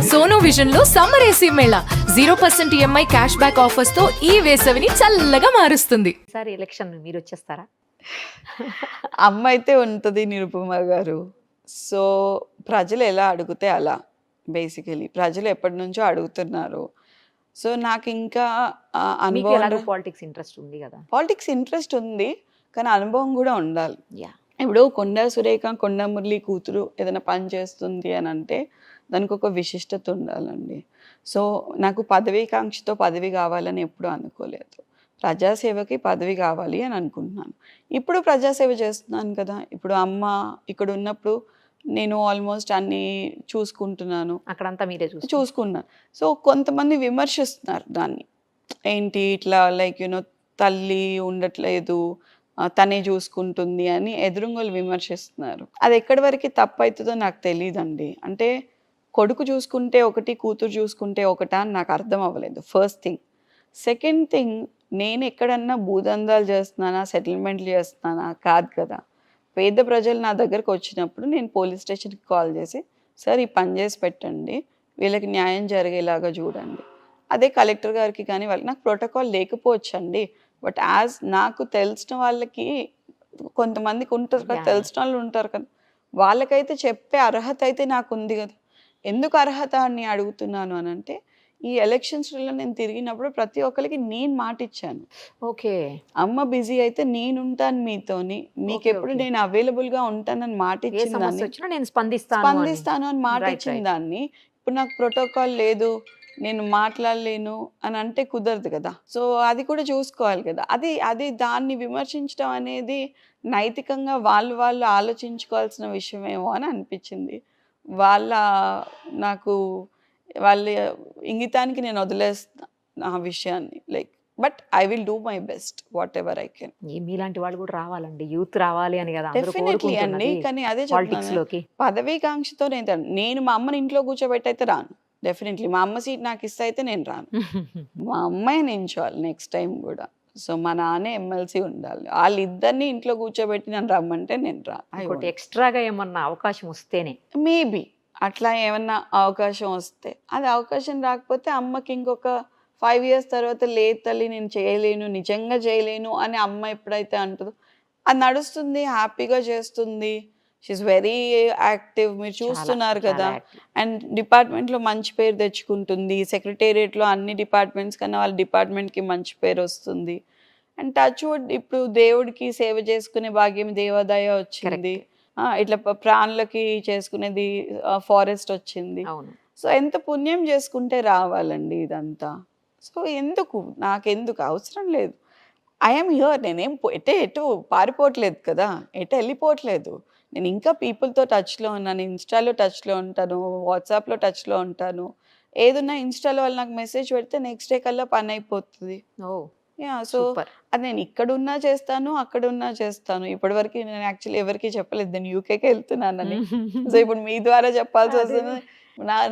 Sono vision లో summer AC Mela 0% EMI cash back offers తో ఈ వేసవిని చల్లగా మారుస్తుంది. ఈసారి ఎలక్షన్ మీరు వచ్చేస్తారా? అమ్మ అయితే ఉంటుంది నిరుపమ గారు. సో ప్రజలు ఎలా అడిగితే అలా, బేసికలీ ప్రజలు ఎప్పటి నుంచో అడుగుతున్నారు. సో నాకు ఇంకా మీకు ఎలాగో అనుభవం, పాలిటిక్స్ ఇంట్రెస్ట్ ఉంది కదా. పాలిటిక్స్ ఇంట్రెస్ట్ ఉంది కానీ అనుభవం కూడా ఉండాలి. యా, ఇప్పుడు కొండా సురేఖ, కొండా మురళి కూతురు ఏదైనా పని చేస్తుంది అని అంటే దానికి ఒక విశిష్టత ఉండాలండి. సో నాకు పదవీకాంక్షతో పదవి కావాలని ఎప్పుడు అనుకోలేదు. ప్రజాసేవకి పదవి కావాలి అని అనుకుంటున్నాను. ఇప్పుడు ప్రజాసేవ చేస్తున్నాను కదా. ఇప్పుడు అమ్మ ఇక్కడ ఉన్నప్పుడు నేను ఆల్మోస్ట్ అన్నీ చూసుకుంటున్నాను, అక్కడంతా మీరే చూసుకున్నాను. సో కొంతమంది విమర్శిస్తున్నారు దాన్ని, ఏంటి ఇట్లా లైక్ యూనో తల్లి ఉండట్లేదు, తనే చూసుకుంటుంది అని ఎదురుంగోలు విమర్శిస్తున్నారు. అది ఎక్కడి వరకు తప్పు అవుతుందో నాకు తెలియదండి. అంటే కొడుకు చూసుకుంటే ఒకటి, కూతురు చూసుకుంటే ఒకటా అని నాకు అర్థం అవ్వలేదు. First thing. సెకండ్ థింగ్, నేను ఎక్కడన్నా భూదందాలు చేస్తున్నానా, సెటిల్మెంట్లు చేస్తున్నానా? కాదు కదా. పేద ప్రజలు నా దగ్గరకు వచ్చినప్పుడు నేను పోలీస్ స్టేషన్కి కాల్ చేసి, సార్ ఈ పని చేసి పెట్టండి, వీళ్ళకి న్యాయం జరిగేలాగా చూడండి. అదే కలెక్టర్ గారికి కానీ వాళ్ళకి, నాకు ప్రోటోకాల్ లేకపోవచ్చు అండి, బట్ యాజ్ నాకు తెలిసిన వాళ్ళకి కొంతమందికి ఉంటారు కదా, తెలిసిన వాళ్ళు ఉంటారు కదా, వాళ్ళకైతే చెప్పే అర్హత అయితే నాకు ఉంది కదా. ఎందుకు అర్హత అని అడుగుతున్నాను అని అంటే, ఈ ఎలక్షన్స్లో నేను తిరిగినప్పుడు ప్రతి ఒక్కరికి నేను మాట ఇచ్చాను. ఓకే, అమ్మ బిజీ అయితే నేను ఉంటాను మీతోని, మీకు ఎప్పుడు నేను అవైలబుల్గా ఉంటానని మాట ఏ ఇచ్చిన సమస్య వచ్చినా నేను స్పందిస్తాను స్పందిస్తాను అని మాట Right, ఇచ్చిన right. దాన్ని ఇప్పుడు నాకు ప్రోటోకాల్ లేదు, నేను మాట్లాడలేను అని అంటే కుదరదు కదా. సో అది కూడా చూసుకోవాలి కదా. అది దాన్ని విమర్శించడం అనేది నైతికంగా వాళ్ళు ఆలోచించుకోవాల్సిన విషయమేమో అని అనిపించింది. నాకు వాళ్ళ ఇంగితానికి నేను వదిలేస్తా ఆ విషయాన్ని. Like but I will do my best what ever I can. మీలాంటి వాళ్ళు కూడా రావాలండి, యూత్ రావాలి అని కదా అందరూ డెఫినెట్లీ అండి. కోరుకుంటున్నది కానీ అదే పాలిటిక్స్ చెప్తున్నాను, లోకి. పదవీకాంక్షతో నేను మా అమ్మని ఇంట్లో కూర్చోబెట్టయితే రాను. డెఫినెట్లీ మా అమ్మ సీట్ నాకు ఇస్తే అయితే నేను రాను. మా అమ్మాయి నించోవాలి నెక్స్ట్ టైం కూడా. సో మా నాన్న ఎమ్మెల్సీ ఉండాలి. వాళ్ళిద్దరిని ఇంట్లో కూర్చోబెట్టి నన్ను రమ్మంటే నేను ఇంకోటి ఎక్స్ట్రాగా ఏమన్నా అవకాశం వస్తేనే, మేబీ అట్లా ఏమన్నా అవకాశం వస్తే, అది అవకాశం రాకపోతే అమ్మకి ఇంకొక 5 years తర్వాత, లేదు తల్లి నేను చేయలేను, నిజంగా చేయలేను అని అమ్మ ఎప్పుడైతే అంటుందో అది నడుస్తుంది, హ్యాపీగా చేస్తుంది. షీఈస్ వెరీ యాక్టివ్, మీరు చూస్తున్నారు కదా. అండ్ డిపార్ట్మెంట్లో మంచి పేరు తెచ్చుకుంటుంది. సెక్రటేరియట్లో అన్ని డిపార్ట్మెంట్స్ కన్నా వాళ్ళ డిపార్ట్మెంట్కి మంచి పేరు వస్తుంది. అండ్ టచ్ వుడ్ ఇప్పుడు దేవుడికి సేవ చేసుకునే భాగ్యం దేవాదాయ వచ్చింది. ఇట్లా ప్రాణులకి చేసుకునేది ఫారెస్ట్ వచ్చింది. అవును. సో ఎంత పుణ్యం చేసుకుంటే రావాలండి ఇదంతా. సో నాకెందుకు అవసరం లేదు. I'm here. నేనేం ఎటు పారిపోవట్లేదు కదా, ఎటు వెళ్ళిపోవట్లేదు. నేను ఇంకా పీపుల్తో టచ్లో ఉన్నాను. ఇన్స్టాలో టచ్లో ఉంటాను, వాట్సాప్లో టచ్లో ఉంటాను. ఏదున్నా ఇన్స్టాలో వాళ్ళు నాకు మెసేజ్ పెడితే నెక్స్ట్ డే కల్లా పని అయిపోతుంది. సో అది నేను ఇక్కడున్నా చేస్తాను, అక్కడున్నా చేస్తాను. ఇప్పటివరకు నేను యాక్చువల్లీ ఎవరికి చెప్పలేదు నేను యూకేకి వెళ్తున్నానని. సో ఇప్పుడు మీ ద్వారా చెప్పాల్సి వస్తుంది.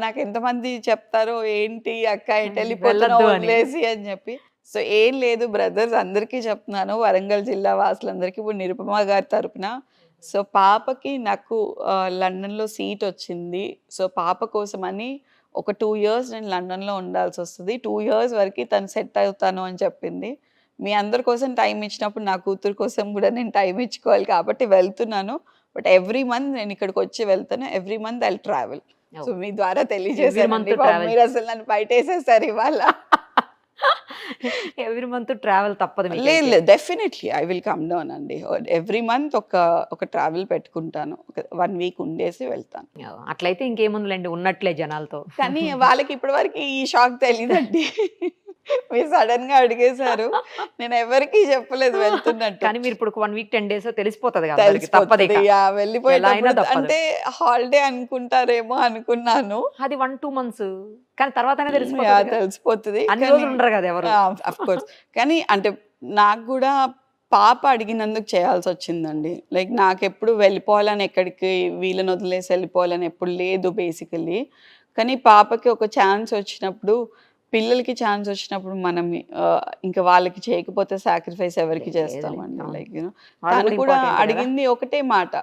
నాకు ఎంతమంది చెప్తారో, ఏంటి అక్క ఎటు వెళ్ళిపోతున్నావు వదిలేసి అని చెప్పి. సో ఏం లేదు బ్రదర్స్, అందరికీ చెప్తున్నాను, వరంగల్ జిల్లా వాసులందరికీ. ఇప్పుడు నిరుపమ గారి తరపున, సో పాపకి నాకు లండన్లో సీట్ వచ్చింది. సో పాప కోసమని ఒక 2 years నేను లండన్లో ఉండాల్సి వస్తుంది. 2 years వరకు తను సెట్ అవుతాను అని చెప్పింది. మీ అందరి కోసం టైం ఇచ్చినప్పుడు నా కూతురు కోసం కూడా నేను టైం ఇచ్చుకోవాలి కాబట్టి వెళ్తున్నాను. బట్ ఎవ్రీ మంత్ నేను ఇక్కడికి వచ్చి వెళ్తాను. Every month I travel. So మీ ద్వారా తెలియజేసాను. మీరు అసలు నన్ను బయట వేసేసారు ఇవాళ. ఎవ్రీ మంత్ ట్రావెల్ తప్పదు. లేదు, definitely I will come down అండి. ఎవ్రీ మంత్ ఒక ట్రావెల్ పెట్టుకుంటాను. 1 week ఉండేసి వెళ్తాను. అట్లయితే ఇంకేముందులేండి, ఉన్నట్లే జనాలతో. కానీ వాళ్ళకి ఇప్పటి వరకు ఈ షాక్ తెలియదండి. మీరు సడన్ గా అడిగేశారు, నేను ఎవరికి చెప్పలేదు వెళ్తున్నట్టు. కానీ మీరు ఇప్పుడు 1 week 10 days తెలిసిపోతుంది కదా, తప్పదు. వెళ్ళిపోయినప్పుడు అంటే హాలిడే అనుకుంటారేమో అనుకున్నాను. అది 1-2 months, కానీ తర్వాతనే తెలిసిపోతుంది. అన్ని రోజులు ఉండరు కదా ఎవరు. Of course. కానీ అంటే నాకు కూడా పాప అడిగినందుకు చేయాల్సి వచ్చిందండి. లైక్ నాకు ఎప్పుడు వెళ్ళిపోవాలని, ఎక్కడికి వీళ్ళని వదిలేసి వెళ్ళిపోవాలని ఎప్పుడు లేదు బేసికలీ. కానీ పాపకి ఒక ఛాన్స్ వచ్చినప్పుడు, పిల్లలకి ఛాన్స్ వచ్చినప్పుడు మనం ఇంకా వాళ్ళకి చేయకపోతే సాక్రిఫైస్ ఎవరికి చేస్తామండి. లైక్ తను కూడా అడిగింది ఒకటే మాట,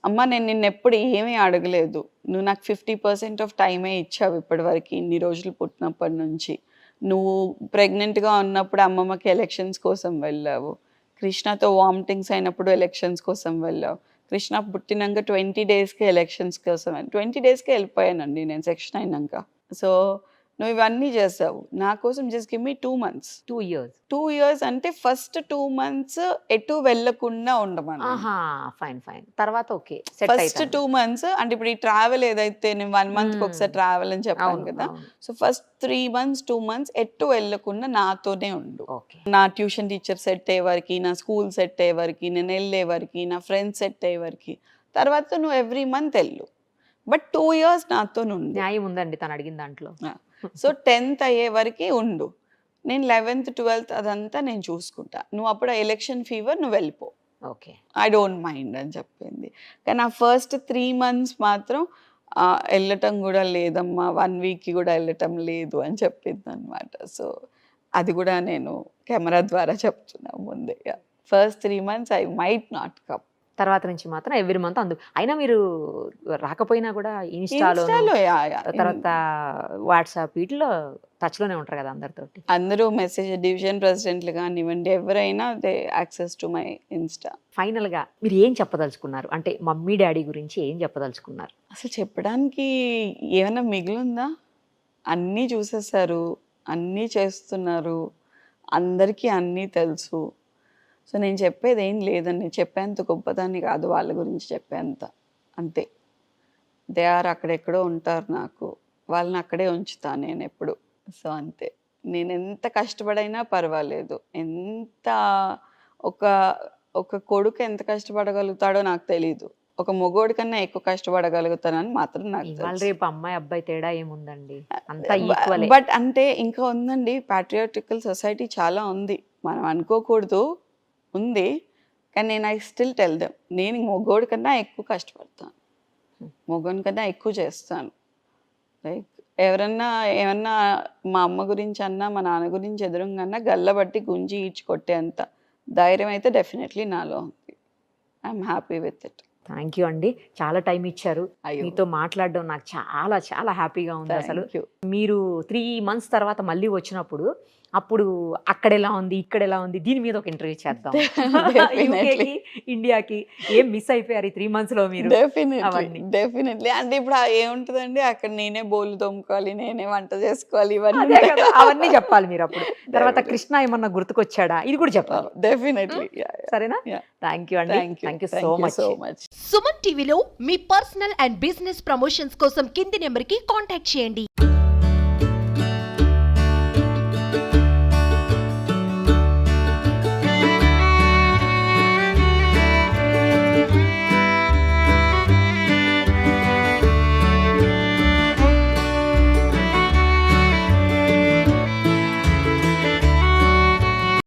అమ్మ నేను నిన్ను ఎప్పుడు ఏమీ అడగలేదు, నువ్వు నాకు 50% ఆఫ్ టైమే ఇచ్చావు ఇప్పటివరకు, ఇన్ని రోజులు పుట్టినప్పటి నుంచి. నువ్వు ప్రెగ్నెంట్గా ఉన్నప్పుడు అమ్మమ్మకి ఎలక్షన్స్ కోసం వెళ్ళావు, కృష్ణతో వామిటింగ్స్ అయినప్పుడు ఎలక్షన్స్ కోసం వెళ్ళావు, కృష్ణ పుట్టినాక 20 డేస్కి ఎలక్షన్స్ కోసం 20 డేస్కే వెళ్ళిపోయానండి నేను సెక్షన్ అయినాక. సో నువ్వు ఇవన్నీ చేసావు నా కోసం. Just give me 2 months. 2 years. 2 years అంటే ఫస్ట్ 2 months ఎటు వెళ్ళకుండా ఉండమని. ఆహా, ఫైన్ ఫైన్. తర్వాత ఓకే ఫస్ట్ 2 months అంటే ఇప్పుడు ఈ ట్రావెల్ ఏదైతే నేను 1 monthకి ఒకసారి ట్రావెల్ అని చెప్పాను కదా, సో ఫస్ట్ 3 months 2 months ఎటు వెళ్ళకుండా నాతోనే ఉండు. ఓకే. నా ట్యూషన్ టీచర్ సెట్ అయ్యే వరకు, నా స్కూల్ సెట్ అయ్యే వరకు, నేను వెళ్ళే వరకు, నా ఫ్రెండ్స్ సెట్ అయ్యే వరకు, తర్వాత నువ్వు ఎవ్రీ మంత్ వెళ్ళు, బట్ 2 years నాతో ఉండు. న్యాయం ఉందండి తను అడిగిన దాంట్లో. సో 10th అయ్యే వరకు ఉండు, నేను 11th 12th అదంతా నేను చూసుకుంటా, నువ్వు అప్పుడు ఎలక్షన్ ఫీవర్ నువ్వు వెళ్ళిపో, ఓకే, ఐ డోంట్ మైండ్ అని చెప్పింది. కానీ ఆ ఫస్ట్ 3 months మాత్రం వెళ్ళటం కూడా లేదమ్మా, 1 week కూడా వెళ్ళటం లేదు అని చెప్పింది అనమాట. సో అది కూడా నేను కెమెరా ద్వారా చెప్తున్నా ముందే, first 3 months I might not come. తర్వాత నుంచి మాత్రం ఎవ్రీ మంత్ అయినా మీరు రాకపోయినా కూడా ఇన్స్టాలో తర్వాత వాట్సాప్ వీటిలో టచ్ లోనే ఉంటారు కదా అందరితోటి. అందరూ మెసేజ్, డివిజన్ ప్రెసిడెంట్లు కానివ్వండి ఎవరైనా they access to my Insta. Final గా మీరు ఏం చెప్పదలుచుకున్నారు, అంటే మమ్మీ డాడీ గురించి ఏం చెప్పదలుచుకున్నారు? అసలు చెప్పడానికి ఏమైనా మిగిలిందా? అన్నీ చూసేసారు, అన్నీ చేస్తున్నారు, అందరికీ అన్నీ తెలుసు. సో నేను చెప్పేది ఏం లేదండి, చెప్పేంత గొప్పదాన్ని కాదు వాళ్ళ గురించి చెప్పేంత, అంతే. దే ఆర్ అక్కడెక్కడో ఉంటారు, నాకు వాళ్ళని అక్కడే ఉంచుతాను నేను ఎప్పుడు. సో అంతే, నేను ఎంత కష్టపడైనా పర్వాలేదు, ఎంత ఒక కొడుకు ఎంత కష్టపడగలుగుతాడో నాకు తెలీదు, ఒక మొగోడి కన్నా ఎక్కువ కష్టపడగలుగుతానని మాత్రం నాకు తెలుసు. రేపు అమ్మాయి అబ్బాయి తేడా ఏముందండి, అంతా ఈక్వల్. బట్ అంటే ఇంకా ఉందండి, ప్యాట్రియాటికల్ సొసైటీ చాలా ఉంది, మనం అనుకోకూడదు, ఉంది. కానీ నేను ఐ స్టిల్ టెల్ దెమ్, నేను మొగోడి కన్నా ఎక్కువ కష్టపడతాను, మొగోని కన్నా ఎక్కువ చేస్తాను. లైక్ ఎవరన్నా ఏమన్నా మా అమ్మ గురించి అన్నా మా నాన్న గురించి ఎదురుగాన్నా గల్లబట్టి గుంజి ఈడ్చి కొట్టేంత ధైర్యం అయితే డెఫినెట్లీ నాలో ఉంది. I'm happy with it. Thank you అండి, చాలా టైం ఇచ్చారు. మీతో మాట్లాడడం నాకు చాలా చాలా హ్యాపీగా ఉంది. అసలు మీరు 3 months తర్వాత మళ్ళీ వచ్చినప్పుడు అప్పుడు అక్కడ ఎలా ఉంది ఇక్కడ ఎలా ఉంది దీని మీద ఒక ఇంటర్వ్యూ చేద్దాం. యూకేకి ఇండియాకి ఏం మిస్ అయిపోయారు ఈ 3 months లో మీరు? డెఫినెట్లీ. అంటే ఇప్పుడు ఏముంటుందండి, అక్కడ నేనే బోలు తోముకోవాలి, నేనే వంట చేసుకోవాలి, ఇవన్నీ అవన్నీ చెప్పాలి మీరు. అప్పుడు తర్వాత కృష్ణ ఏమన్నా గుర్తుకొచ్చాడా ఇది కూడా చెప్పాలి. డెఫినెట్లీ. సరేనా? థ్యాంక్ యూ అండి, thank you so much. Suman టీవీలో మీ పర్సనల్ అండ్ బిజినెస్ ప్రమోషన్స్ కోసం కింది నెంబర్కి కాంటాక్ట్ చేయండి.